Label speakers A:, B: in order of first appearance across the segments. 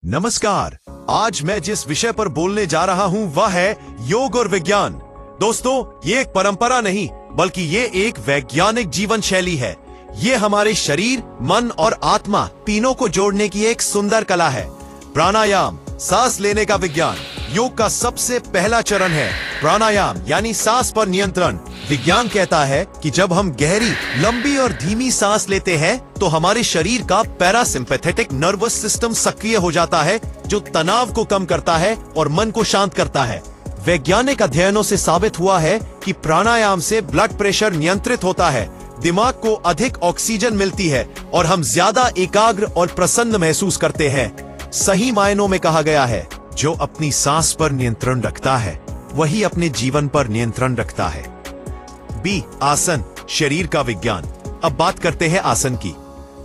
A: नमस्कार। आज मैं जिस विषय पर बोलने जा रहा हूं वह है योग और विज्ञान। दोस्तों, ये एक परंपरा नहीं बल्कि ये एक वैज्ञानिक जीवन शैली है। ये हमारे शरीर, मन और आत्मा तीनों को जोड़ने की एक सुंदर कला है। प्राणायाम, सांस लेने का विज्ञान। योग का सबसे पहला चरण है प्राणायाम यानी सांस पर नियंत्रण। विज्ञान कहता है कि जब हम गहरी, लंबी और धीमी सांस लेते हैं तो हमारे शरीर का पैरासिम्पैथेटिक नर्वस सिस्टम सक्रिय हो जाता है, जो तनाव को कम करता है और मन को शांत करता है। वैज्ञानिक अध्ययनों से साबित हुआ है कि प्राणायाम से ब्लड प्रेशर नियंत्रित होता है, दिमाग को अधिक ऑक्सीजन मिलती है और हम ज्यादा एकाग्र और प्रसन्न महसूस करते हैं। सही मायनों में कहा गया है, जो अपनी सांस पर नियंत्रण रखता है वही अपने जीवन पर नियंत्रण रखता है। बी, आसन, शरीर का विज्ञान। अब बात करते हैं आसन की।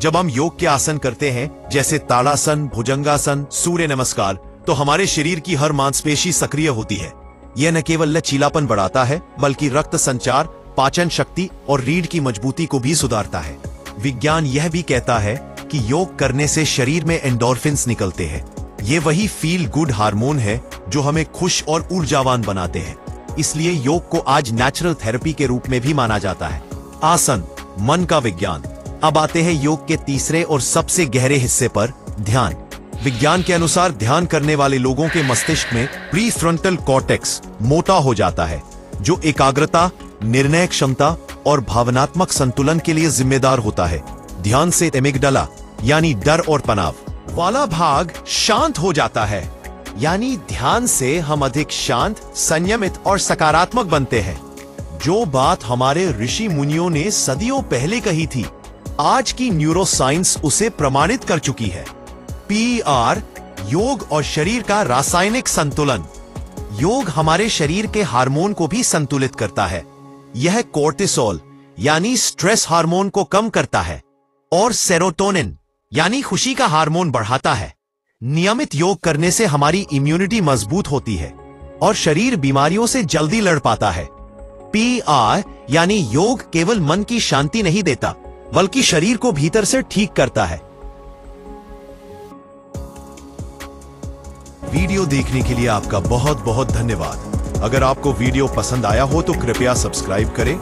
A: जब हम योग के आसन करते हैं, जैसे ताड़ासन, भुजंगासन, सूर्य नमस्कार, तो हमारे शरीर की हर मांसपेशी सक्रिय होती है। यह न केवल लचीलापन बढ़ाता है बल्कि रक्त संचार, पाचन शक्ति और रीढ़ की मजबूती को भी सुधारता है। विज्ञान यह भी कहता है कि योग करने से शरीर में एंडोर्फिन्स निकलते हैं। ये वही फील गुड हार्मोन है जो हमें खुश और ऊर्जावान बनाते हैं। इसलिए योग को आज नेचुरल थेरेपी के रूप में भी माना जाता है। आसन, मन का विज्ञान। अब आते हैं योग के तीसरे और सबसे गहरे हिस्से पर, ध्यान। विज्ञान के अनुसार ध्यान करने वाले लोगों के मस्तिष्क में प्रीफ्रंटल कॉर्टेक्स मोटा हो जाता है, जो एकाग्रता, निर्णय क्षमता और भावनात्मक संतुलन के लिए जिम्मेदार होता है। ध्यान से एमिगडाला यानी डर और तनाव वाला भाग शांत हो जाता है। यानी ध्यान से हम अधिक शांत, संयमित और सकारात्मक बनते हैं। जो बात हमारे ऋषि मुनियों ने सदियों पहले कही थी, आज की न्यूरोसाइंस उसे प्रमाणित कर चुकी है। पीआर, योग और शरीर का रासायनिक संतुलन। योग हमारे शरीर के हार्मोन को भी संतुलित करता है। यह कोर्टिसोल यानी स्ट्रेस हार्मोन को कम करता है और सेरोटोनिन यानी खुशी का हार्मोन बढ़ाता है। नियमित योग करने से हमारी इम्यूनिटी मजबूत होती है और शरीर बीमारियों से जल्दी लड़ पाता है। पीआर यानी योग केवल मन की शांति नहीं देता बल्कि शरीर को भीतर से ठीक करता है। वीडियो देखने के लिए आपका बहुत बहुत धन्यवाद। अगर आपको वीडियो पसंद आया हो तो कृपया सब्सक्राइब करें